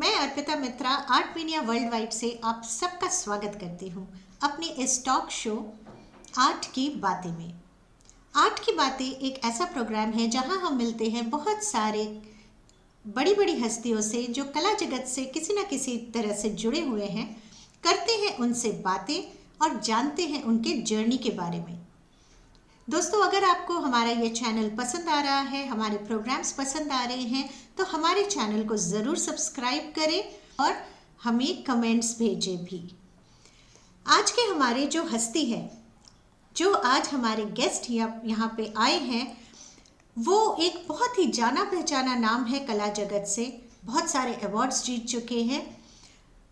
मैं अर्पिता मित्रा art media world wide से आप सबका स्वागत करती हूँ अपने इस टॉक शो आर्ट की बातें में। आर्ट की बातें एक ऐसा प्रोग्राम है जहाँ हम मिलते हैं बहुत सारे बड़ी बड़ी हस्तियों से जो कला जगत से किसी न किसी तरह से जुड़े हुए हैं, करते हैं उनसे बातें और जानते हैं उनके जर्नी के बारे में। दोस्तों, अगर आपको हमारा ये चैनल पसंद आ रहा है, हमारे प्रोग्राम्स पसंद आ रहे हैं, तो हमारे चैनल को ज़रूर सब्सक्राइब करें और हमें कमेंट्स भेजें भी। आज के हमारे जो हस्ती है, जो आज हमारे गेस्ट यहाँ पे आए हैं, वो एक बहुत ही जाना पहचाना नाम है कला जगत से। बहुत सारे अवार्ड्स जीत चुके हैं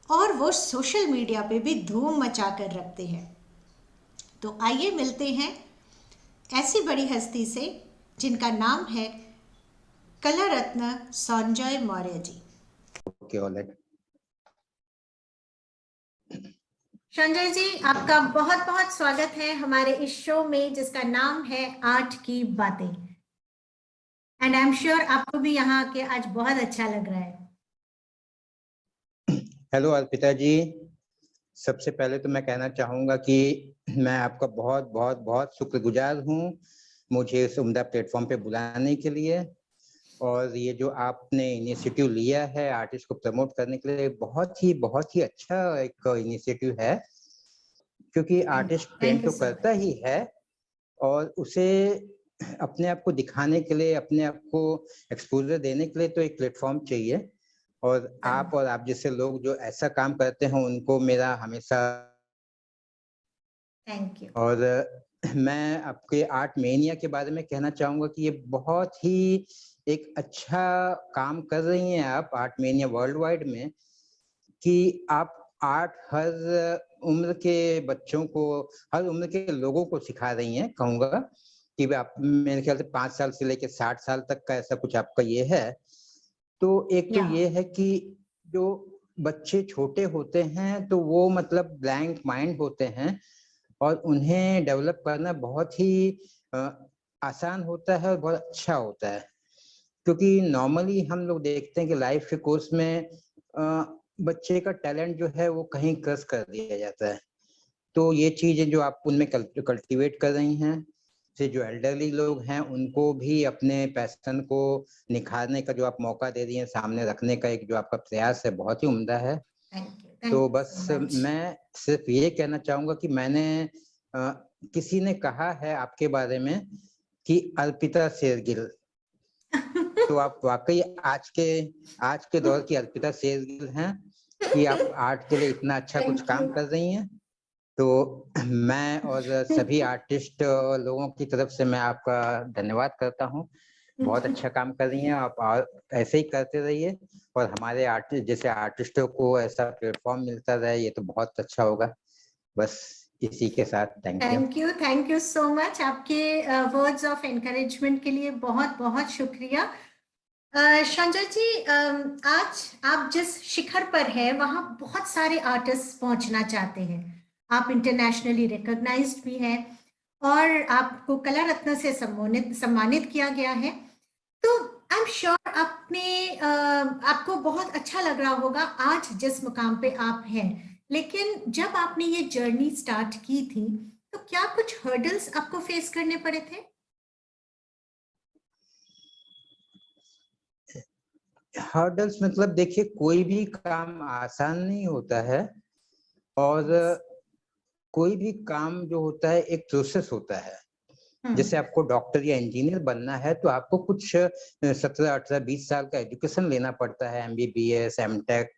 और वो सोशल मीडिया पे भी धूम मचा कर रखते हैं। तो आइए मिलते हैं ऐसी बड़ी हस्ती से जिनका नाम है कला रत्न संजय मौर्य जी। संजय जी, आपका बहुत बहुत स्वागत है हमारे इस शो में जिसका नाम है आर्ट की बातें। एंड आई एम श्योर आपको भी यहाँ आके आज बहुत अच्छा लग रहा है। हेलो अर्पिता जी, सबसे पहले तो मैं कहना चाहूँगा कि मैं आपका बहुत बहुत बहुत शुक्रगुजार हूँ मुझे इस उम्दा प्लेटफॉर्म पे बुलाने के लिए। और ये जो आपने इनिशिएटिव लिया है आर्टिस्ट को प्रमोट करने के लिए, बहुत ही अच्छा एक इनिशिएटिव है, क्योंकि आर्टिस्ट पेंट तो करता ही है और उसे अपने आप को दिखाने के लिए, अपने आप को एक्सपोजर देने के लिए तो एक प्लेटफॉर्म चाहिए। और आप जैसे लोग जो ऐसा काम करते हैं उनको मेरा हमेशा थैंक यू। और मैं आपके आर्ट मेनिया के बारे में कहना चाहूंगा कि ये बहुत ही एक अच्छा काम कर रही हैं आप आर्ट मेनिया वर्ल्ड वाइड में, कि आप आर्ट हर उम्र के बच्चों को, हर उम्र के लोगों को सिखा रही हैं। कहूँगा कि आप मेरे ख्याल से 5 साल से लेकर 60 साल तक का ऐसा कुछ आपका ये है। तो एक तो ये है कि जो बच्चे छोटे होते हैं तो वो मतलब ब्लैंक माइंड होते हैं और उन्हें डेवलप करना बहुत ही आसान होता है और बहुत अच्छा होता है, क्योंकि नॉर्मली हम लोग देखते हैं कि लाइफ के कोर्स में बच्चे का टैलेंट जो है वो कहीं क्रश कर दिया जाता है। तो ये चीजें जो आप उनमें कल्टीवेट कर रही हैं, से जो एल्डरली लोग हैं उनको भी अपने पैशन को निखारने का जो आप मौका दे रही हैं, सामने रखने का एक जो आपका प्रयास है, बहुत ही उम्दा है। तो बस मैं सिर्फ ये कहना चाहूंगा कि मैंने किसी ने कहा है आपके बारे में कि अर्पिता शेरगिल, तो आप वाकई आज के दौर की अर्पिता शेरगिल हैं कि आप आर्ट के लिए इतना अच्छा कुछ काम कर रही हैं। तो मैं और सभी आर्टिस्ट लोगों की तरफ से मैं आपका धन्यवाद करता हूँ। बहुत अच्छा काम कर रही हैं आप, और ऐसे ही करते रहिए और हमारे आर्टिस्ट जैसे आर्टिस्टों को ऐसा प्लेटफॉर्म मिलता रहे, ये तो बहुत अच्छा होगा। बस इसी के साथ थैंक यू सो मच। आपके वर्ड्स ऑफ एनकरेजमेंट के लिए बहुत बहुत शुक्रिया। संजय जी, आज आप जिस शिखर पर है वहां बहुत सारे आर्टिस्ट पहुंचना चाहते हैं। आप इंटरनेशनली रिकॉग्नाइज्ड भी हैं और आपको कला रत्न से सम्मानित किया गया है। तो आई एम श्योर आपको बहुत अच्छा लग रहा होगा आज जिस मुकाम पे आप हैं। लेकिन जब आपने ये जर्नी स्टार्ट की थी तो क्या कुछ हर्डल्स आपको फेस करने पड़े थे? हर्डल्स मतलब देखिए, कोई भी काम आसान नहीं होता है और कोई भी काम जो होता है एक प्रोसेस होता है। जैसे आपको डॉक्टर या इंजीनियर बनना है तो आपको कुछ 17, 18, 20 साल का एजुकेशन लेना पड़ता है, MBBS, MTech,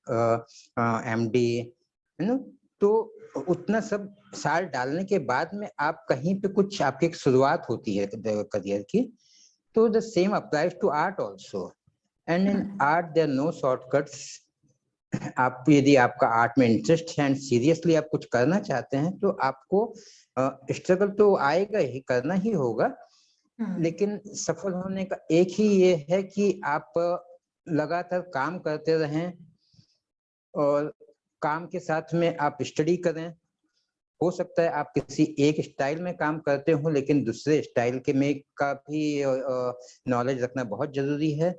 MD, है ना। तो उतना सब साल डालने के बाद में आप कहीं पे कुछ आपकी एक शुरुआत होती है करियर की। तो the same applies to art also, and in art there no shortcuts. आप यदि आपका आर्ट में इंटरेस्ट है एंड सीरियसली आप कुछ करना चाहते हैं तो आपको स्ट्रगल तो आएगा ही, करना ही होगा। लेकिन सफल होने का एक ही ये है कि आप लगातार काम करते रहें और काम के साथ में आप स्टडी करें। हो सकता है आप किसी एक स्टाइल में काम करते हो लेकिन दूसरे स्टाइल के में का भी नॉलेज रखना बहुत जरूरी है।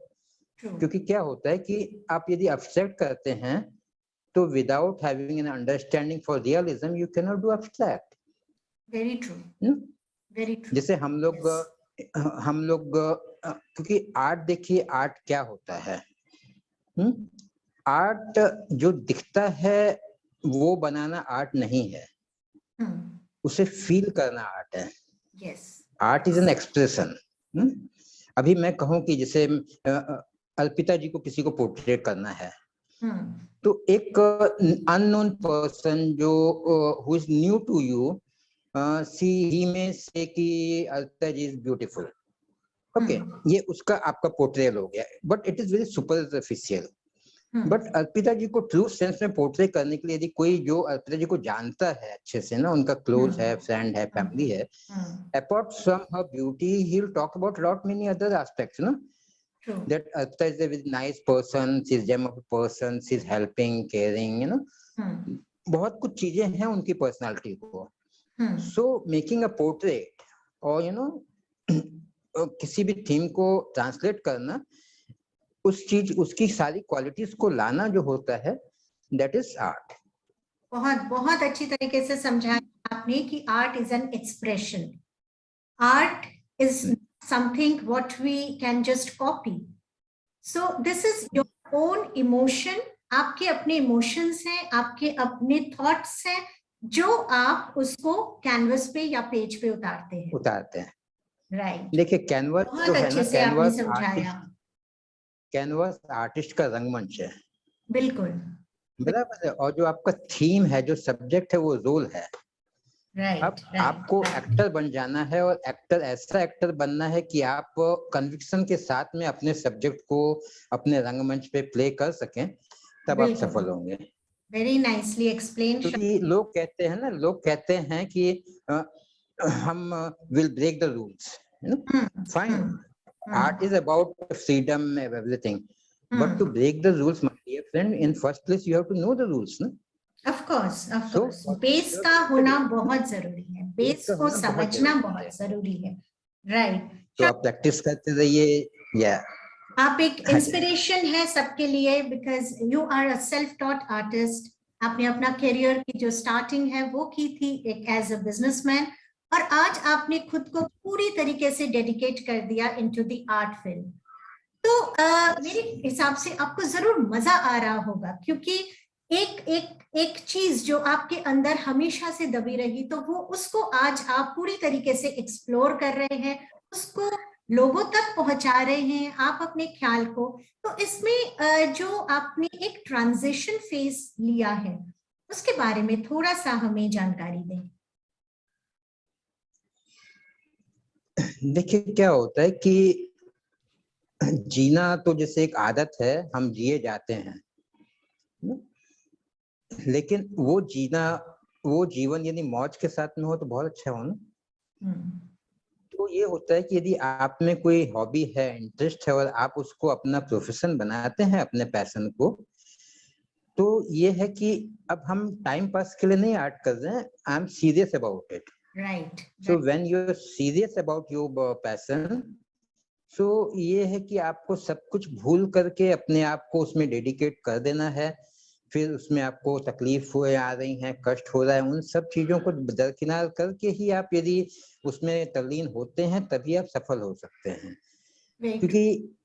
True. क्योंकि क्या होता है कि आप यदि abstract करते हैं तो without having an understanding for realism you cannot do abstract. Very true. Very true. जैसे हम लोग क्योंकि आर्ट, देखिए आर्ट क्या होता है, आर्ट जो दिखता है वो बनाना आर्ट नहीं है, उसे फील करना आर्ट है। Yes. Art is an expression. अभी मैं कहूँ कि जैसे अर्पिता जी को किसी को पोर्ट्रेट करना है, तो एक अननोन पर्सन जो who is new to you, he may say कि Arpita ji is beautiful, okay, ये उसका आपका पोर्ट्रेट हो गया, but it is very superficial. But Arpita ji को ट्रू सेंस में पोर्ट्रेट करने के लिए यदि कोई जो अर्पिता जी को जानता है अच्छे से ना, उनका क्लोज है, फ्रेंड है, फैमिली है, apart from her beauty he'll talk about lot many other aspects, you know. True. That Arpita is a very nice person, she's gem of a person, she's helping, caring, you know. बहुत कुछ चीजें हैं उनकी personality को। So making a portrait or you know किसी भी theme को translate करना, उस चीज, उसकी सारी क्वालिटीज को लाना जो होता है, that is art. बहुत बहुत अच्छी तरीके से समझाया आपने कि art is an expression, art is something what we can just copy. So this is your own emotion, आपके अपने इमोशंस हैं, आपके अपने थॉट्स हैं, जो आप उसको कैनवस पे या पेज पे उतारते हैं। राइट। देखिए कैनवस जो है ना, कैनवस समझाया, कैनवस आर्टिस्ट का रंगमंच है। बिल्कुल बराबर है। और जो आपका थीम है, जो सब्जेक्ट है, वो रोल है। अब आपको एक्टर बन जाना है, और एक्टर ऐसा एक्टर बनना है कि आप कन्विक्शन के साथ में अपने सब्जेक्ट को अपने रंगमंच पे प्ले कर सकें, तब आप सफल होंगे। Very nicely explain. क्योंकि लोग कहते हैं ना, लोग कहते हैं कि हम will break the rules, fine, art is about freedom and everything, but to break the rules, my dear friend, in first place you have to know the rules, no? Of course, base का होना बहुत जरूरी है, base को समझना बहुत जरूरी है। राइट। तो आप प्रैक्टिस करते रहिए, या आप एक इंस्पिरेशन है सबके लिए, because you are a self taught artist. आपने अपना करियर की जो स्टार्टिंग है वो की थी एक एज अ बिजनेसमैन, और आज आपने खुद को पूरी तरीके से डेडिकेट कर दिया इनटू द आर्ट फील्ड। तो मेरे हिसाब से आपको जरूर मजा आ रहा होगा, क्योंकि एक चीज जो आपके अंदर हमेशा से दबी रही, तो वो उसको आज आप पूरी तरीके से एक्सप्लोर कर रहे हैं, उसको लोगों तक पहुंचा रहे हैं, आप अपने ख्याल को। तो इसमें जो आपने एक ट्रांजिशन फेज लिया है, उसके बारे में थोड़ा सा हमें जानकारी दें। देखिए क्या होता है कि जीना तो जैसे एक आदत है, हम जिए जाते हैं, लेकिन वो जीना, वो जीवन यदि मौज के साथ में हो तो बहुत अच्छा हो ना। तो ये होता है कि यदि आप में कोई हॉबी है, इंटरेस्ट है, और आप उसको अपना प्रोफेशन बनाते हैं, अपने पैशन को, तो ये है कि अब हम टाइम पास के लिए नहीं आर्ट कर रहे हैं, I am serious about it. Right. So when you are serious about your passion, so ये है कि आपको सब कुछ भूल करके अपने आप को उसमें डेडिकेट कर देना है। फिर उसमें आपको तकलीफ आ रही है, कष्ट हो रहा है, उन सब चीजों को दरकिनार करके ही आप यदि उसमें तल्लीन होते हैं, तभी आप सफल हो सकते हैं। क्योंकि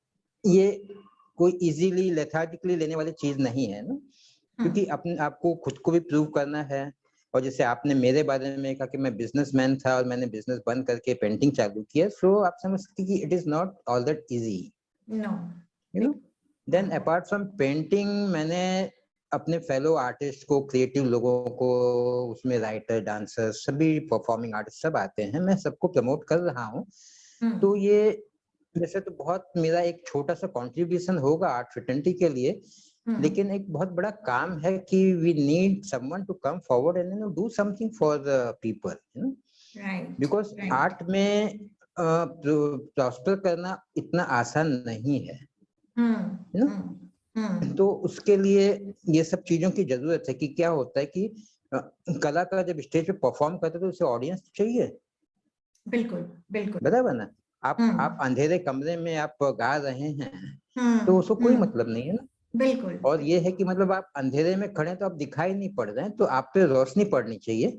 ये कोई इजीली लेथार्जिकली लेने वाली चीज नहीं है ना, क्योंकि अपने आपको खुद को भी प्रूव करना है। और जैसे आपने मेरे बारे में कहा कि मैं बिजनेसमैन था और मैंने बिजनेस बंद करके पेंटिंग चालू किया, सो आप समझ सकते कि it is not all that easy, no, you know. Then apart from painting, मैंने अपने फेलो आर्टिस्ट को, क्रिएटिव लोगों को, उसमें राइटर, डांसर, सभी परफॉर्मिंग आर्टिस्ट सब आते हैं, मैं सबको प्रमोट कर रहा हूँ। तो ये वैसे तो बहुत मेरा एक छोटा सा कंट्रीब्यूशन होगा आर्ट फ्रेटर्निटी के लिए, लेकिन एक बहुत बड़ा काम है कि we need someone to come forward and do something for the people, you know, because art में प्रॉस्पर करना इतना आसान नहीं है, यू नो। तो उसके लिए ये सब चीजों की जरूरत है कि क्या होता है कि कलाकार जब स्टेज पे परफॉर्म करते तो उसे ऑडियंस चाहिए। बिल्कुल बिल्कुल बराबर ना। आप अंधेरे कमरे में आप गा रहे हैं, तो उसको कोई हम्म। मतलब नहीं है ना। बिल्कुल। और ये है कि मतलब आप अंधेरे में खड़े हैं तो आप दिखाई नहीं पड़ रहे हैं, तो आप पे रोशनी पड़नी चाहिए।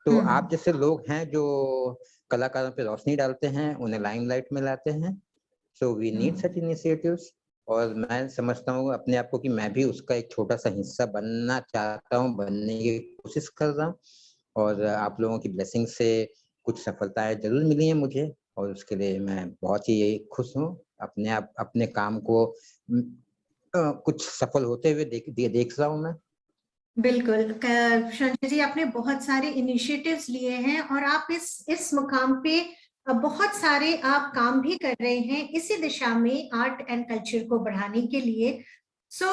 तो आप हम्म। जैसे लोग हैं जो कलाकारों पे रोशनी डालते हैं, उन्हें लाइमलाइट में लाते हैं। So we need hmm. Such initiatives. और मैं समझता हूँ अपने आप को कि मैं भी उसका एक छोटा सा हिस्सा बनना चाहता हूँ, बनने की कोशिश कर रहा हूँ। और आप लोगों की ब्लेसिंग से कुछ सफलताएं जरूर मिली हैं मुझे, और उसके लिए मैं बहुत ही खुश हूँ। अपने काम को कुछ सफल होते हुए देख रहा हूँ मैं। बिल्कुल संजय जी, आपने बहुत सारे इनिशिएटिव्स लिए हैं और आप इस मुकाम पे बहुत सारे आप काम भी कर रहे हैं इसी दिशा में, आर्ट एंड कल्चर को बढ़ाने के लिए। सो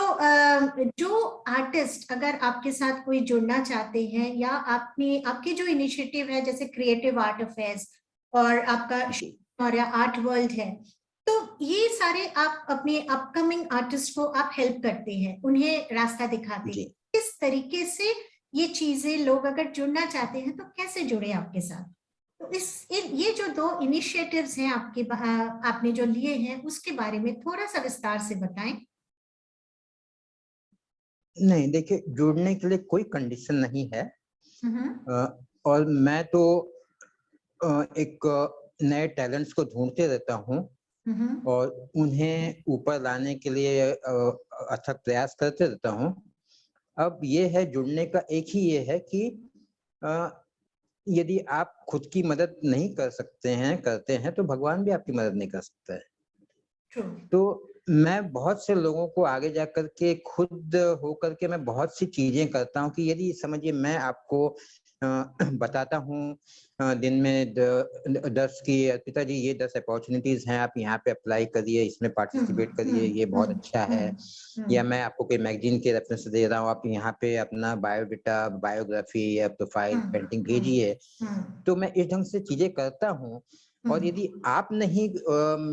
जो आर्टिस्ट अगर आपके साथ कोई जुड़ना चाहते हैं, या आपके जो इनिशिएटिव है जैसे क्रिएटिव आर्ट अफेयर्स और आपका जी और आर्ट वर्ल्ड है, तो ये सारे आप अपने अपकमिंग आर्टिस्ट को आप हेल्प करते हैं, उन्हें रास्ता दिखाते हैं। जी। किस तरीके से ये चीजें, लोग अगर जुड़ना चाहते हैं तो कैसे जुड़े आपके साथ? तो ये जो दो इनिशिएटिव्स हैं आपने जो लिए हैं, उसके बारे में थोड़ा सा विस्तार से बताएं। नहीं, देखिए, जुड़ने के लिए कोई कंडीशन नहीं है। हम्म। और मैं तो एक नए टैलेंट्स को ढूंढते रहता हूँ हम्म। और उन्हें ऊपर लाने के लिए अथक प्रयास करते रहता हूँ। अब ये है, जुड़ने का एक ही ये है कि अ, यदि आप खुद की मदद नहीं कर सकते हैं, करते हैं, तो भगवान भी आपकी मदद नहीं कर सकता है। ट्रू। तो मैं बहुत से लोगों को आगे जाकर के खुद होकर के मैं बहुत सी चीजें करता हूँ कि यदि समझिए मैं आपको बताता हूँ दिन में 10 की, पिताजी ये 10 अपॉर्चुनिटीज हैं, आप यहाँ पे अप्लाई करिए, इसमें पार्टिसिपेट करिए, ये बहुत अच्छा है। या मैं आपको कोई मैगजीन के रेफरेंस दे रहा हूँ, आप यहाँ पे अपना बायोडाटा, बायोग्राफी या प्रोफाइल पेंटिंग भेजिए। तो मैं इस ढंग से चीजें करता हूँ। और यदि आप नहीं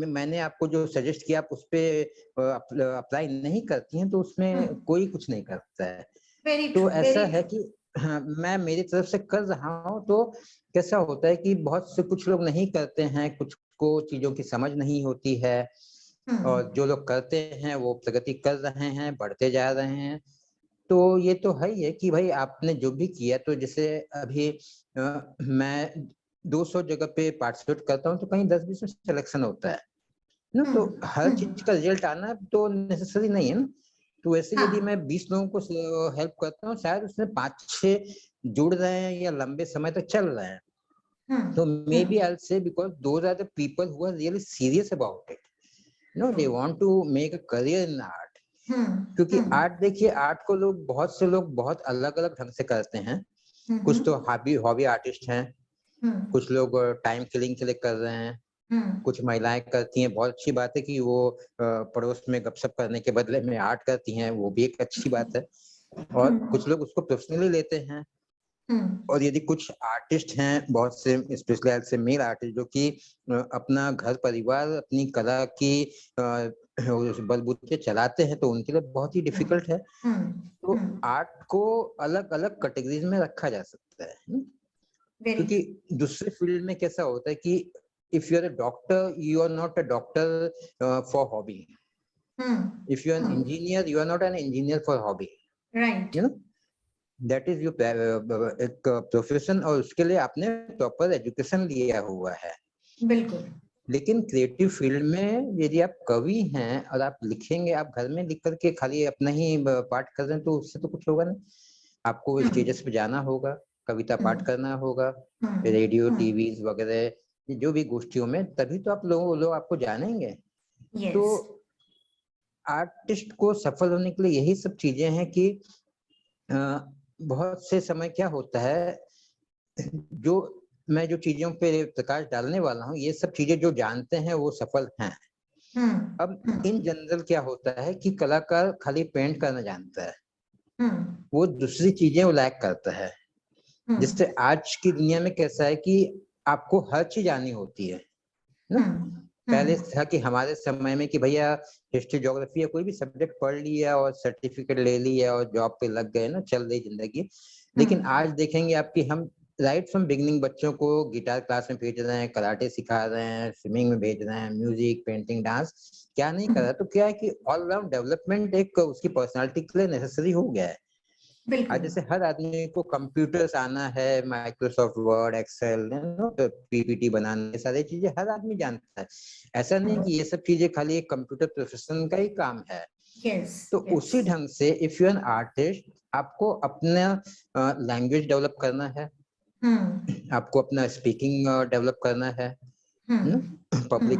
मैंने आपको जो सजेस्ट किया आप उस पे अप्लाई नहीं करती हैं, तो उसमें कोई कुछ नहीं करता है। वेरी तो ट्रू, ऐसा वेरी है ट्रू। कि हाँ, मैं मेरी तरफ से कर रहा हूँ। तो कैसा होता है कि बहुत से कुछ लोग नहीं करते हैं, कुछ को चीजों की समझ नहीं होती है, और जो लोग करते हैं वो प्रगति कर रहे हैं, बढ़ते जा रहे हैं। तो ये तो है ही है कि भाई आपने जो भी किया, तो जैसे अभी मैं 200 जगह पे पार्टिसिपेट करता हूँ, तो कहीं 10-20 में सिलेक्शन होता है ना। तो हर चीज का रिजल्ट आना तो नेसेसरी नहीं है ना। तो वैसे यदि हाँ। मैं 20 लोगों को हेल्प करता हूँ, शायद उसमें 5-6 जुड़ रहे हैं या लंबे समय तक चल रहे हैं। तो may be I say because those are the people who are really serious about it, no they want to make a career in art. क्योंकि आर्ट, देखिए, आर्ट को बहुत से लोग बहुत अलग अलग ढंग से करते हैं। कुछ तो हॉबी हॉबी आर्टिस्ट हैं, कुछ लोग टाइम किलिंग के लिए कर रहे हैं, कुछ महिलाएं करती हैं। बहुत अच्छी बात है कि वो पड़ोस में गपशप करने के बदले में आर्ट करती हैं, वो भी एक अच्छी बात है। और कुछ लोग उसको प्रोफेशनली लेते हैं। और यदि कुछ आर्टिस्ट हैं, बहुत से स्पेशली से मेल आर्टिस्ट, जो कि अपना घर परिवार अपनी कला की उस बलबूते चलाते हैं, तो उनके लिए बहुत ही डिफिकल्ट है। तो आर्ट को अलग अलग कैटेगरीज में रखा जा सकता है। वेरी क्योंकि दूसरे फील्ड में कैसा होता है कि if you are a doctor, you are not a doctor for hobby. If you are an engineer, you are not an engineer for hobby, right. You know. That is your एक profession, और उसके लिए आपने proper education लिया हुआ है। बिल्कुल। लेकिन क्रिएटिव फील्ड में यदि आप कवि हैं और आप लिखेंगे, आप घर में लिख करके खाली अपना ही पाठ कर रहे हैं, तो उससे तो कुछ होगा नहीं। आपको स्टेजेस पे जाना होगा, कविता पाठ करना होगा, रेडियो टीवी वगैरह जो भी गोष्ठियों में, तभी तो आप लोग आपको जानेंगे। तो यस। आर्टिस्ट को सफल होने के लिए यही सब चीजें हैं कि बहुत से समय क्या होता है, जो मैं जो चीजों पे प्रकाश डालने वाला हूँ, ये सब चीजें जो जानते हैं वो सफल हैं। अब इन जनरल क्या होता है कि कलाकार खाली पेंट करना जानता है, वो दूसरी चीजें वो लैक करता है। जिससे आज की दुनिया में कैसा है कि आपको हर चीज आनी होती है ना। पहले था कि हमारे समय में कि भैया हिस्ट्री ज्योग्राफी या कोई भी सब्जेक्ट पढ़ लिया और सर्टिफिकेट ले लिया और जॉब पे लग गए ना, चल रही जिंदगी। लेकिन आज देखेंगे आपकी हम राइट फ्रॉम बिगिनिंग बच्चों को गिटार क्लास में भेज रहे हैं, कराटे सिखा रहे हैं, स्विमिंग में भेज रहे हैं, म्यूजिक, पेंटिंग, डांस, क्या नहीं कर रहा। तो क्या है कि ऑल राउंड डेवलपमेंट एक उसकी पर्सनालिटी के लिए नेसेसरी हो गया है। आज बिल्कुल। जैसे हर आदमी को कंप्यूटर्स आना है, माइक्रोसॉफ्ट वर्ड, एक्सेल, पीपीटी बनाना, ये सारी चीजें हर आदमी जानता है। ऐसा नहीं कि ये सब चीजें खाली एक कंप्यूटर प्रोफेशन का ही काम है। यस तो यस। उसी ढंग से इफ यू एन आर्टिस्ट, आपको अपना लैंग्वेज डेवलप करना है, आपको अपना स्पीकिंग डेवलप करना है ना, पब्लिक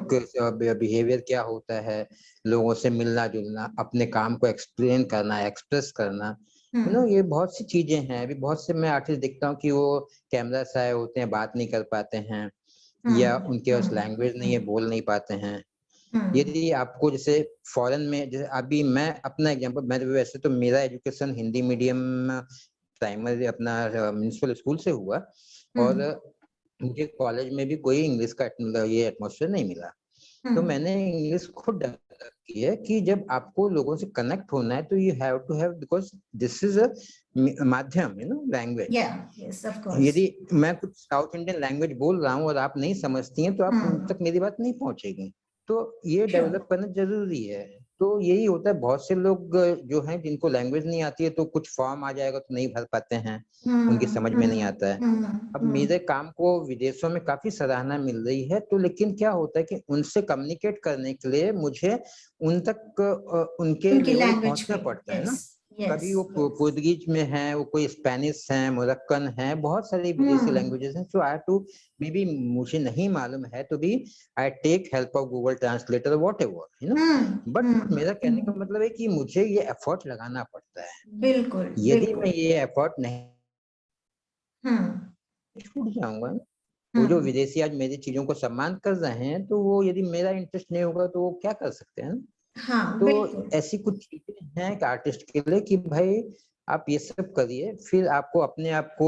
बिहेवियर क्या होता है, लोगों से मिलना जुलना, अपने काम को एक्सप्लेन करना, एक्सप्रेस करना, ये बहुत सी चीजें हैं। अभी बहुत से मैं आर्टिस्ट देखता हूँ कि वो कैमरा से आए होते हैं, बात नहीं कर पाते हैं, या उनके पास लैंग्वेज नहीं है, बोल नहीं पाते हैं। यदि आपको जैसे फॉरेन में, जैसे अभी मैं अपना एग्जांपल, मैं वैसे तो मेरा एजुकेशन हिंदी मीडियम प्राइमरी अपना म्युनिसिपल स्कूल से हुआ, और मुझे कॉलेज में भी कोई इंग्लिश का ये एटमॉस्फेयर नहीं मिला। तो मैंने इंग्लिश खुद डेवलप की है कि जब आपको लोगों से कनेक्ट होना है तो you have to have, because this is a माध्यम, लैंग्वेज। Yes of course. यदि मैं कुछ साउथ इंडियन लैंग्वेज बोल रहा हूँ और आप नहीं समझती हैं तो आप तक मेरी बात नहीं पहुंचेगी। तो ये डेवलप करना जरूरी है। तो यही होता है, बहुत से लोग जो हैं जिनको लैंग्वेज नहीं आती है, तो कुछ फॉर्म आ जाएगा तो नहीं भर पाते हैं, उनकी समझ में नहीं आता है। अब मेरे काम को विदेशों में काफी सराहना मिल रही है, तो लेकिन क्या होता है कि उनसे कम्युनिकेट करने के लिए मुझे उन तक उनके उनकी लेवल लैंग्वेज पहुंचना पे। पड़ता है ना। Yes yes. कभी वो पुर्तगीज में है, वो कोई स्पेनिश है, मोरक्कन है, बहुत सारी विदेशी लैंग्वेजेस हैं। सो आई टू, मे बी मुझे नहीं मालूम है तो भी I take help of Google translator whatever, but मेरा कहने का मतलब है कि मुझे ये एफर्ट लगाना पड़ता है। बिल्कुल यदि मैं बिल्कुल। ये एफर्ट नहीं, छूट जाऊंगा ना। वो जो हम्म। विदेशी आज मेरी चीजों को सम्मान कर रहे हैं, तो वो यदि मेरा इंटरेस्ट नहीं होगा तो वो क्या कर सकते हैं ना। हाँ तो बिल्कुल। ऐसी कुछ चीजें हैं एक आर्टिस्ट के लिए कि भाई आप ये सब करिए, फिर आपको अपने आप को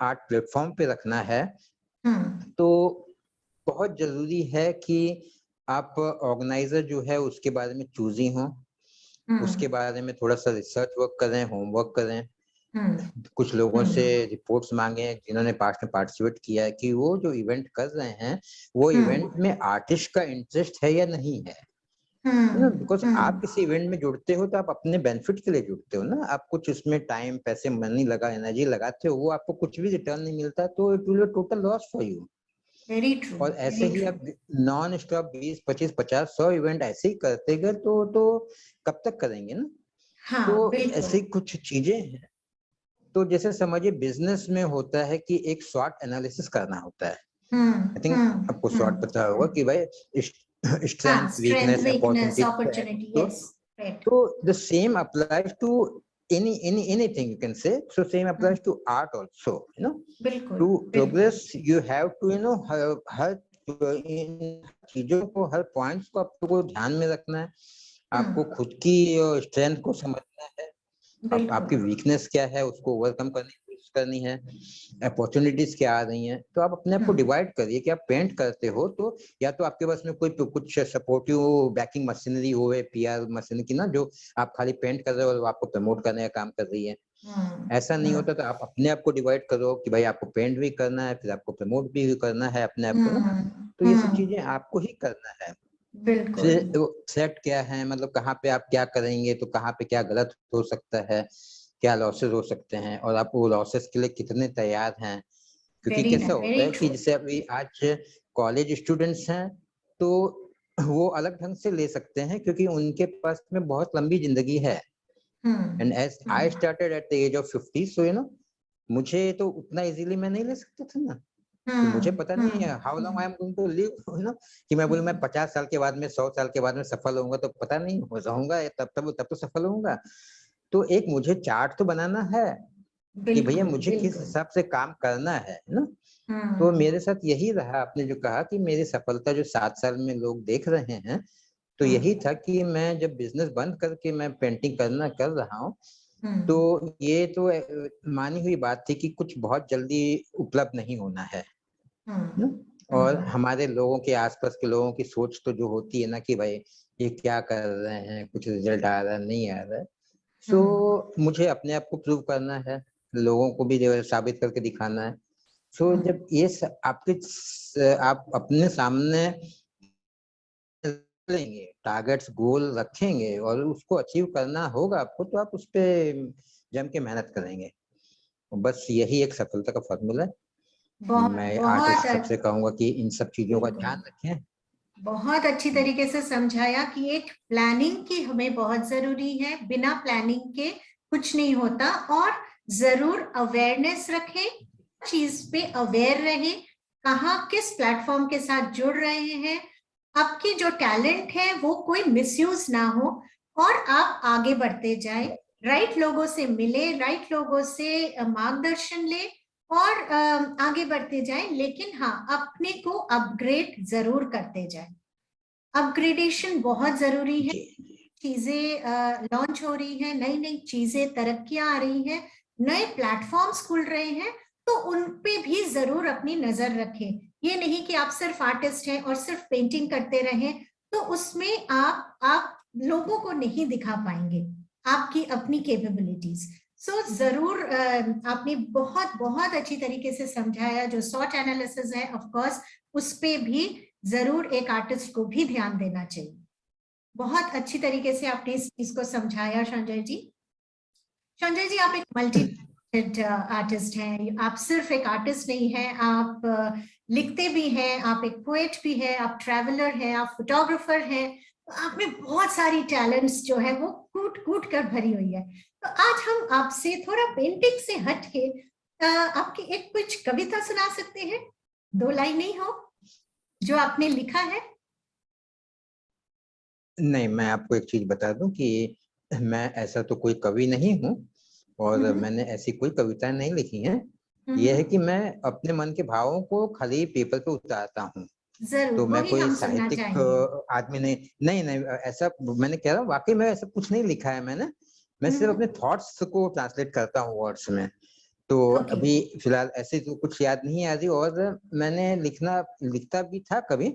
आर्ट प्लेटफॉर्म पे रखना है। तो बहुत जरूरी है कि आप ऑर्गेनाइजर जो है उसके बारे में चूजी हो, उसके बारे में थोड़ा सा रिसर्च वर्क करें, होमवर्क करें, कुछ लोगों से रिपोर्ट्स मांगे जिन्होंने पास्ट में पार्टिसिपेट किया है कि वो जो इवेंट कर रहे हैं वो इवेंट में आर्टिस्ट का इंटरेस्ट है या नहीं है। बिकॉज आप किसी इवेंट में जुड़ते हो तो आप अपने बेनिफिट के लिए जुड़ते हो ना, आप कुछ उसमें टाइम, पैसे, मनी लगा, एनर्जी लगाते हो, वो आपको कुछ भी रिटर्न नहीं मिलता तो it will be total loss for you. Very true. और ऐसे ही आप नॉन स्टॉप 20, 25, 50, 100 इवेंट ऐसे ही करते गए तो कब तक करेंगे ना। तो हाँ ऐसे ही बिल्कुल। कुछ चीजें हैं। तो जैसे समझिए बिजनेस में होता है कि एक स्वॉट एनालिसिस करना होता है। आई थिंक आपको स्वॉट पता होगा कि भाई हाँ, strength, strength weakness, weakness opportunity, opportunity. तो यस राइट। तो the same applies to anything you can say. So same applies to art also. बिल्कुल To बिल्कुल। progress you have to हर इन चीजों को, हर पॉइंट्स को आपको ध्यान में रखना है। आपको खुद की स्ट्रेंथ को समझना है, आपकी बिल्कुल। वीकनेस क्या है उसको ओवरकम करने की कोशिश करनी है, अपॉर्चुनिटीज क्या आ रही हैं। तो आप अपने आप को डिवाइड करिए कि आप पेंट करते हो तो या तो आपके पास में कोई कुछ सपोर्टिव बैकिंग मशीनरी हो, पीआर मशीनरी की ना, जो आप खाली पेंट कर रहे हो और आपको प्रमोट करने का काम कर रही है। ऐसा नहीं होता तो आप अपने आप को डिवाइड करो कि भाई आपको पेंट भी करना है, फिर आपको प्रमोट भी करना है अपने आप को ना। तो ये सब चीजें आपको ही करना है। बिल्कुल। फिर सेट क्या है, मतलब कहाँ पे आप क्या करेंगे तो कहाँ पे क्या गलत हो सकता है, क्या लॉसेस हो सकते हैं, और आप वो लॉसेस के लिए कितने तैयार हैं। क्योंकि कैसा होता वेरी है ट्रू। कि जैसे अभी आज कॉलेज स्टूडेंट्स हैं तो वो अलग ढंग से ले सकते हैं क्योंकि उनके पास में बहुत लंबी जिंदगी है। And as I started at the age of 50, so मुझे तो उतना इजीली मैं नहीं ले सकता था ना, कि मुझे पता नहीं है how long I am going to live, कि मैं बोलूं मैं 50 साल के बाद में, 100 साल के बाद में सफल होऊंगा, तो पता नहीं हो जाऊंगा तब तो सफल होऊंगा। तो एक मुझे चार्ट तो बनाना है कि भैया बिल्कुल मुझे किस बिल्कुल। हिसाब से काम करना है ना। तो मेरे साथ यही रहा, आपने जो कहा कि मेरी सफलता जो 7 साल में लोग देख रहे हैं, तो यही था कि मैं जब बिजनेस बंद करके मैं पेंटिंग करना कर रहा हूँ, तो ये तो मानी हुई बात थी कि कुछ बहुत जल्दी उपलब्ध नहीं होना है ना। और हमारे लोगों के आसपास के लोगों की सोच तो जो होती है ना कि भाई ये क्या कर रहे हैं, कुछ रिजल्ट आ रहा है नहीं आ रहा है। सो मुझे अपने आप को प्रूव करना है, लोगों को भी जो है साबित करके दिखाना है। सो जब ये आप अपने सामने लेंगे, टारगेट्स गोल रखेंगे और उसको अचीव करना होगा आपको, तो आप उस पे जम के मेहनत करेंगे। बस यही एक सफलता का फॉर्मूला है। बहुत मैं बहुत आर्टिस्ट सबसे कहूंगा कि इन सब चीजों का बिल्कुल ध्यान रखें। बहुत अच्छी तरीके से समझाया कि एक प्लानिंग की हमें बहुत जरूरी है, बिना प्लानिंग के कुछ नहीं होता। और जरूर अवेयरनेस रखें, चीज पे अवेयर रहे, कहाँ किस प्लेटफॉर्म के साथ जुड़ रहे हैं, आपकी जो टैलेंट है वो कोई मिसयूज ना हो और आप आगे बढ़ते जाए, राइट लोगों से मिले, राइट लोगों से मार्गदर्शन ले और आगे बढ़ते जाए। लेकिन हाँ, अपने को अपग्रेड जरूर करते जाए। अपग्रेडेशन बहुत जरूरी है। चीजें लॉन्च हो रही हैं, नई नई चीजें, तरक्कियां आ रही हैं, नए प्लेटफॉर्म्स खुल रहे हैं, तो उन पे भी जरूर अपनी नजर रखें। ये नहीं कि आप सिर्फ आर्टिस्ट हैं और सिर्फ पेंटिंग करते रहें, तो उसमें आप लोगों को नहीं दिखा पाएंगे आपकी अपनी कैपेबिलिटीज। सो जरूर आपने बहुत बहुत अच्छी तरीके से समझाया। जो SWOT एनालिसिस है, ऑफ कोर्स उस पे भी जरूर एक आर्टिस्ट को भी ध्यान देना चाहिए। बहुत अच्छी तरीके से आपने इस चीज को समझाया संजय जी। संजय जी, आप एक मल्टी टैलेंटेड आर्टिस्ट हैं। आप सिर्फ एक आर्टिस्ट नहीं हैं, आप लिखते भी हैं, आप एक पोएट भी हैं, आप ट्रैवलर हैं, आप फोटोग्राफर हैं। तो आप में बहुत सारी टैलेंट्स जो है वो कूट कूट कर भरी हुई है। तो आज हम आपसे थोड़ा पेंटिंग से हट के आपकी एक कुछ कविता सुना सकते हैं, 2 लाइन नहीं हो, जो आपने लिखा है। नहीं, मैं आपको एक चीज बता दूं कि मैं ऐसा तो कोई कवि नहीं हूँ और मैंने ऐसी कोई कविताएं नहीं लिखी हैं। ये है कि मैं अपने मन के भावों को खाली पेपर पे उतारता हूँ। जरूर तो मैं वही कोई हम सुनना साहित्यिक चाहेंगे। आदमी नहीं। नहीं नहीं, ऐसा मैंने कह रहा हूँ, वाकई में ऐसा कुछ नहीं लिखा है मैंने। मैं सिर्फ अपने थॉट्स को ट्रांसलेट करता हूँ वर्ड्स में। तो ओके। अभी फिलहाल ऐसे तो कुछ याद नहीं आ रही। और मैंने लिखता भी था कभी,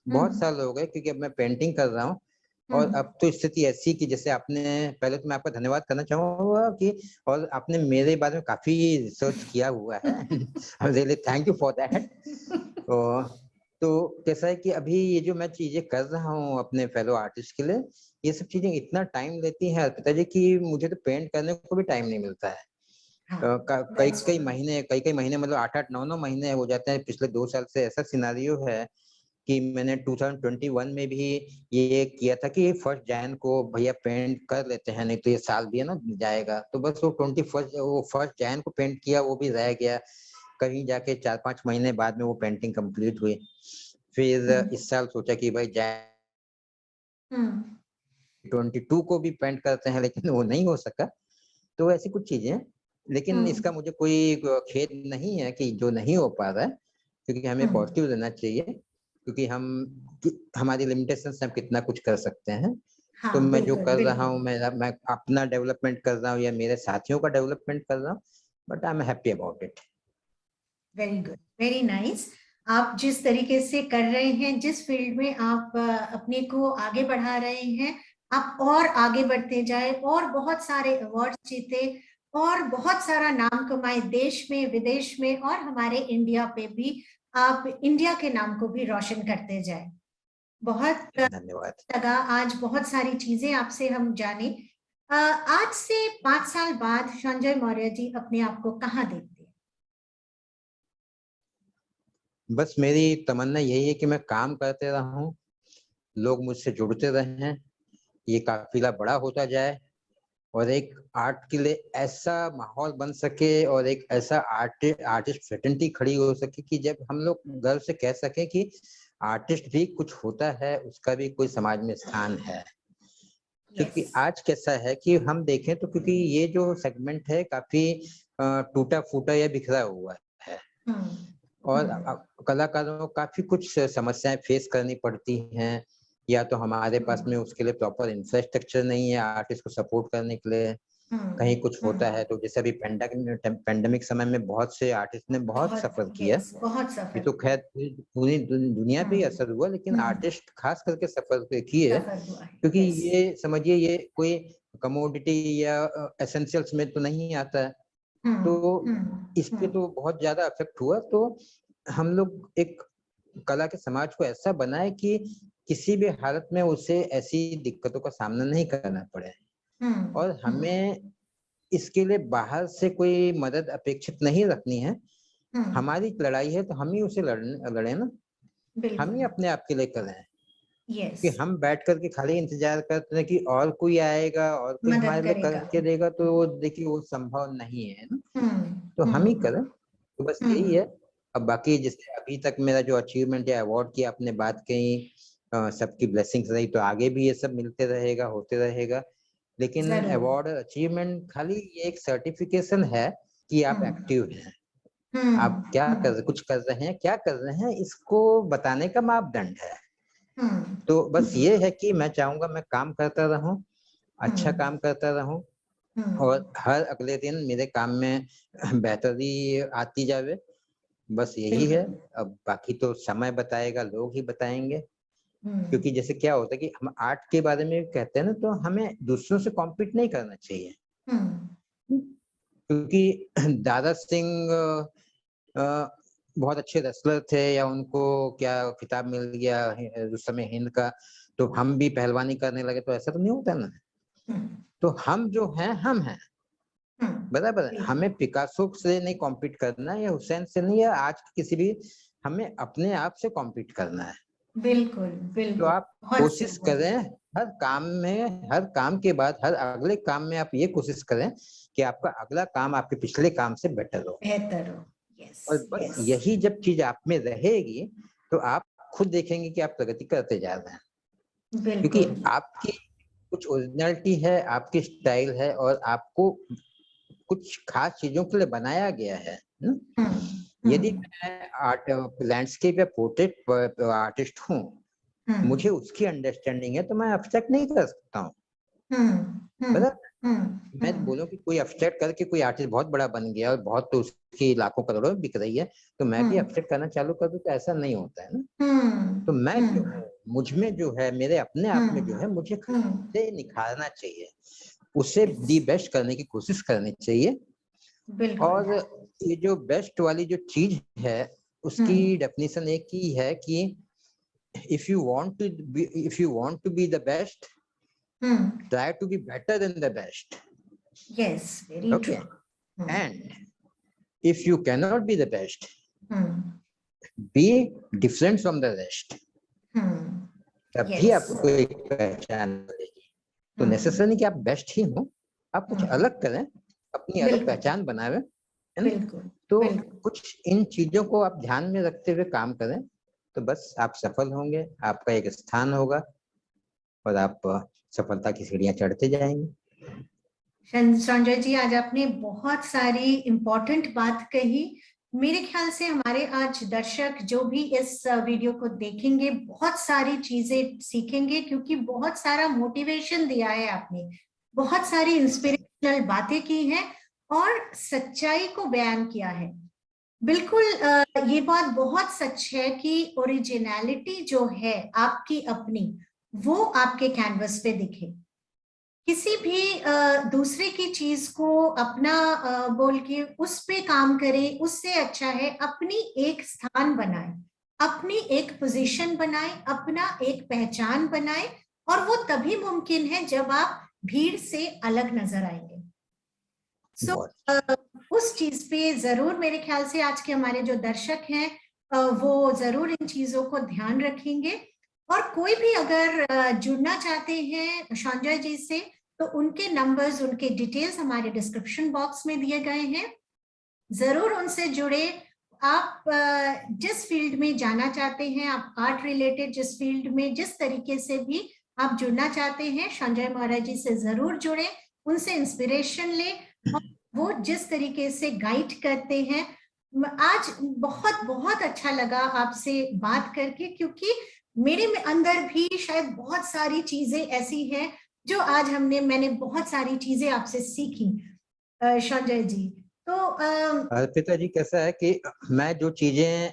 बहुत साल हो गए, क्योंकि अब मैं पेंटिंग कर रहा हूँ। और अब तो स्थिति ऐसी कि जैसे आपने, पहले तो मैं आपका धन्यवाद करना चाहूंगा कि और आपने मेरे बारे में काफी रिसर्च किया हुआ है। Really thank you for that. तो कैसा है कि अभी ये जो मैं चीजें कर रहा हूँ अपने फेलो आर्टिस्ट के लिए, ये सब चीजें इतना टाइम लेती हैं अर्पिता जी कि मुझे तो पेंट करने को भी टाइम नहीं मिलता है। कई कई महीने मतलब 8-8 9 9 महीने हो जाते हैं। पिछले 2 साल से ऐसा सिनारियो है कि मैंने 2021 में भी ये किया था कि 1 जनवरी को भैया पेंट कर लेते हैं, नहीं तो ये साल भी है ना जाएगा। तो बस वो 1 जनवरी को पेंट किया, वो भी रह गया। कहीं जाके 4-5 महीने बाद में वो पेंटिंग कंप्लीट हुई। फिर इस साल सोचा कि भाई 22 को भी पेंट करते हैं, लेकिन वो नहीं हो सका। तो ऐसी कुछ चीजें हैं, लेकिन इसका मुझे कोई खेद नहीं है कि जो नहीं हो पा रहा है, क्योंकि हमें पॉजिटिव रहना चाहिए, क्योंकि हमारी लिमिटेशंस से हम कितना कुछ कर सकते हैं। हाँ, तो मैं जो बिल्कुल कर रहा बिल्कुल। हूँ, मैं अपना डेवलपमेंट कर रहा हूँ या मेरे साथियों का डेवलपमेंट कर रहा हूँ, but I am happy about it. Very good, very nice. आप जिस तरीके से कर रहे हैं, जिस फील्ड में आप अपने को आगे बढ़ा रहे हैं, आप और आगे बढ़ते जाए और बहुत सारे अवार्ड जीते और बहुत सारा नाम कमाए, देश में विदेश में और हमारे इंडिया पे भी। आप इंडिया के नाम को भी रोशन करते जाए। बहुत धन्यवाद। लगा आज बहुत सारी चीजें आपसे हम जाने। आज से 5 साल बाद संजय मौर्य जी अपने आप को कहाँ देखते हैं? बस मेरी तमन्ना यही है कि मैं काम करते रहूं, लोग मुझसे जुड़ते रहें, ये काफिला बड़ा होता जाए और एक आर्ट के लिए ऐसा माहौल बन सके और एक ऐसा आर्टिस्ट फ्रेटर्निटी खड़ी हो सके कि जब हम लोग गर्व से कह सकें कि आर्टिस्ट भी कुछ होता है, उसका भी कोई समाज में स्थान है। क्योंकि आज कैसा है कि हम देखें तो, क्योंकि ये जो सेगमेंट है काफी टूटा फूटा या बिखरा हुआ है और कलाकारों को काफी कुछ समस्याएं फेस करनी पड़ती हैं। या तो हमारे पास में उसके लिए प्रॉपर इंफ्रास्ट्रक्चर नहीं है आर्टिस्ट को सपोर्ट करने के लिए, कहीं कुछ होता है तो जैसे अभी पेंडेमिक समय में बहुत से आर्टिस्ट ने बहुत सफर किया। बहुत ये सफर तो खैर पूरी दुनिया पे ही असर हुआ, लेकिन आर्टिस्ट खास करके सफर किए, सफर हुआ है। क्योंकि ये समझिए ये कोई कमोडिटी या एसेंशियल्स में तो नहीं आता है। तो इससे तो बहुत ज्यादा अफेक्ट हुआ। तो हम लोग एक कला के समाज को ऐसा बनाए कि किसी भी हालत में उसे ऐसी दिक्कतों का सामना नहीं करना पड़े, और हमें इसके लिए बाहर से कोई मदद अपेक्षित नहीं रखनी है। हमारी लड़ाई है तो हम ही उसे लड़े ना, हम ही अपने आप के लिए करें। कि हम बैठ करके खाली इंतजार करते हैं कि और कोई आएगा और कोई हमारे लिए करके देगा, तो वो देखिए वो संभव नहीं है ना। तो हम ही करें, तो बस यही है। अब बाकी जैसे अभी तक मेरा जो अचीवमेंट या अवार्ड की आपने बात कही, सबकी ब्लेसिंग्स रही, तो आगे भी ये सब मिलते रहेगा, होते रहेगा। लेकिन अवार्ड और अचीवमेंट खाली ये एक सर्टिफिकेशन है कि आप एक्टिव हैं, आप क्या कुछ कर रहे हैं, क्या कर रहे हैं, इसको बताने का मापदंड है। तो बस ये है कि मैं चाहूंगा मैं काम करता रहूं, अच्छा काम करता रहूं, और हर अगले दिन मेरे काम में बेहतरी आती जावे। बस यही है। अब बाकी तो समय बताएगा, लोग ही बताएंगे। क्योंकि जैसे क्या होता है कि हम आर्ट के बारे में कहते हैं ना, तो हमें दूसरों से कॉम्पीट नहीं करना चाहिए। क्योंकि दादा सिंह बहुत अच्छे रेसलर थे, या उनको क्या खिताब मिल गया उस समय हिंद का, तो हम भी पहलवानी करने लगे, तो ऐसा तो नहीं होता ना। तो हम जो हैं हम हैं, बराबर है। हमें पिकासो से नहीं कॉम्पीट करना है, या हुसैन से नहीं, या आज किसी भी, हमें अपने आप से कॉम्पीट करना है। बिल्कुल बिल्कुल। तो आप कोशिश करें हर काम में, हर काम के बाद हर अगले काम में आप ये कोशिश करें कि आपका अगला काम आपके पिछले काम से बेटर हो। और बस यही जब चीज आप में रहेगी, तो आप खुद देखेंगे कि आप प्रगति करते जा रहे हैं। क्योंकि आपकी कुछ ओरिजिनलिटी है, आपकी स्टाइल है, और आपको कुछ खास चीजों के लिए बनाया गया है। यदि मैं आर्ट लैंडस्केप या पोर्ट्रेट आर्टिस्ट हूँ, मुझे उसकी अंडरस्टैंडिंग है, तो मैं एब्स्ट्रैक्ट नहीं कर सकता हूँ। मैं बोलूं कि कोई एब्स्ट्रैक्ट करके कोई आर्टिस्ट बहुत बड़ा बन गया और बहुत, तो उसकी लाखों करोड़ों बिक रही है, तो मैं भी एब्स्ट्रैक्ट करना चालू कर दूं, तो ऐसा नहीं होता है ना। तो मैं जो हूँ, मुझ में जो है, मेरे अपने आप में जो है, मुझे से निखारना चाहिए, उसे दी बेस्ट करने की कोशिश करनी चाहिए। और ये जो बेस्ट वाली जो चीज है, उसकी डेफिनेशन एक ही है कि if you want to be the best, try to be better than the best. Yes, very okay. True. And if you cannot be the best, be different from the rest. तभी आपको एक पहचान मिलेगी। तो necessary नहीं कि आप best ही हो, आप कुछ अलग करें, अपनी अलग पहचान बनावे, है ना। तो कुछ इन चीजों को आप ध्यान में रखते हुए काम करें, तो बस आप सफल होंगे, आपका एक स्थान होगा, और आप सफलता की सीढ़ियां चढ़ते जाएंगे। संजय जी, आज आपने बहुत सारी इम्पोर्टेंट बात कही। मेरे ख्याल से हमारे आज दर्शक जो भी इस वीडियो को देखेंगे, बहुत सारी चीजें सीखेंगे, क्योंकि बहुत सारा मोटिवेशन दिया है आपने, बहुत सारी इंस्पिरेशनल बातें की हैं, और सच्चाई को बयान किया है। बिल्कुल ये बात बहुत सच है कि ओरिजिनलिटी जो है आपकी अपनी, वो आपके कैनवस पे दिखे। किसी भी दूसरे की चीज को अपना बोल के उस पे काम करे, उससे अच्छा है अपनी एक स्थान बनाए, अपनी एक पोजीशन बनाए, अपना एक पहचान बनाए, और वो तभी मुमकिन है जब आप भीड़ से अलग नजर आएंगे। उस चीज पे जरूर मेरे ख्याल से आज के हमारे जो दर्शक हैं वो जरूर इन चीजों को ध्यान रखेंगे। और कोई भी अगर जुड़ना चाहते हैं संजय जी से, तो उनके नंबर्स, उनके डिटेल्स हमारे डिस्क्रिप्शन बॉक्स में दिए गए हैं, जरूर उनसे जुड़े। आप जिस फील्ड में जाना चाहते हैं, आप आर्ट रिलेटेड जिस फील्ड में, जिस तरीके से भी आप जुड़ना चाहते हैं, संजय महाराज जी से जरूर जुड़े, उनसे इंस्पिरेशन ले, और वो जिस तरीके से गाइड करते हैं। आज बहुत बहुत अच्छा लगा आपसे बात करके, क्योंकि मेरे में अंदर भी शायद बहुत सारी चीजें ऐसी हैं जो आज मैंने बहुत सारी चीजें आपसे सीखी संजय जी। तो अर्पिता जी, कैसा है कि मैं जो चीजें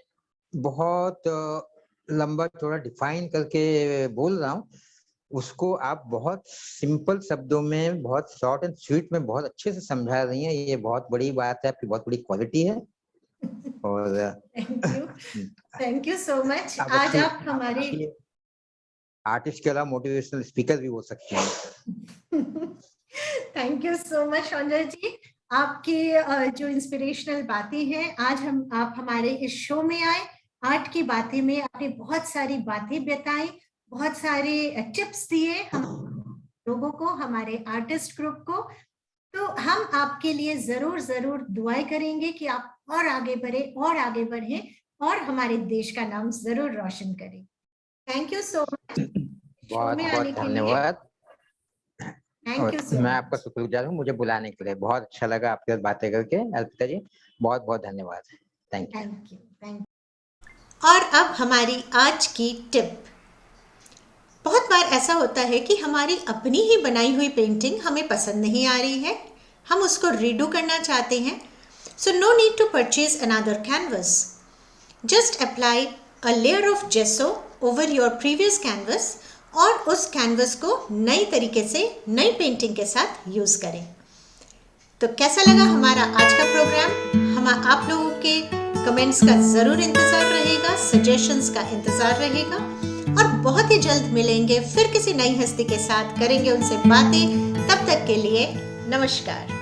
बहुत लंबा थोड़ा डिफाइन करके बोल रहा हूँ, उसको आप बहुत सिंपल शब्दों में, बहुत शॉर्ट एंड स्वीट में बहुत अच्छे से समझा रही हैं। ये बहुत बड़ी बात है, आपकी बहुत बड़ी क्वालिटी है। और थैंक यू सो मच। आप आज अच्छी आप हमारे अच्छी आर्टिस्ट के अलावा मोटिवेशनल स्पीकर भी हो सकती हैं। Thank you so much Sanjay ji. आपकी जो इंस्पिरेशनल बातें हैं, आज आप हमारे इस शो में आए, आर्ट की बातें में आपने बहुत सारी बातें बताई, बहुत सारे टिप्स दिए हम लोगों को, हमारे आर्टिस्ट ग्रुप को। तो हम आपके लिए जरूर जरूर दुआएं करेंगे कि आप और आगे बढ़े और आगे बढ़े और हमारे देश का नाम जरूर रोशन करें। Thank you so much show बहुत में बहुत आने के लिए। धन्यवाद। थैंक यू सो मैं मच। आपका शुक्रगुजार हूँ मुझे बुलाने के लिए। बहुत अच्छा लगा आपके साथ बातें करके अर्पिता जी। बहुत बहुत धन्यवाद। Thank you. Thank you, thank you. और अब हमारी आज की टिप। बहुत बार ऐसा होता है कि हमारी अपनी ही बनाई हुई पेंटिंग हमें पसंद नहीं आ रही है, हम उसको रीडू करना चाहते हैं। So no need to purchase another canvas, just apply a layer of gesso over your previous canvas और उस कैनवस को नई तरीके से नई पेंटिंग के साथ यूज करें। तो कैसा लगा हमारा आज का प्रोग्राम? हम आप लोगों के कमेंट्स का ज़रूर इंतज़ार रहेगा, सजेशंस का इंतज़ार रहेगा और बहुत ही जल्द मिलेंगे फिर किसी नई हस्ती के साथ, करेंगे उनसे बातें। तब तक के लिए नमस्कार।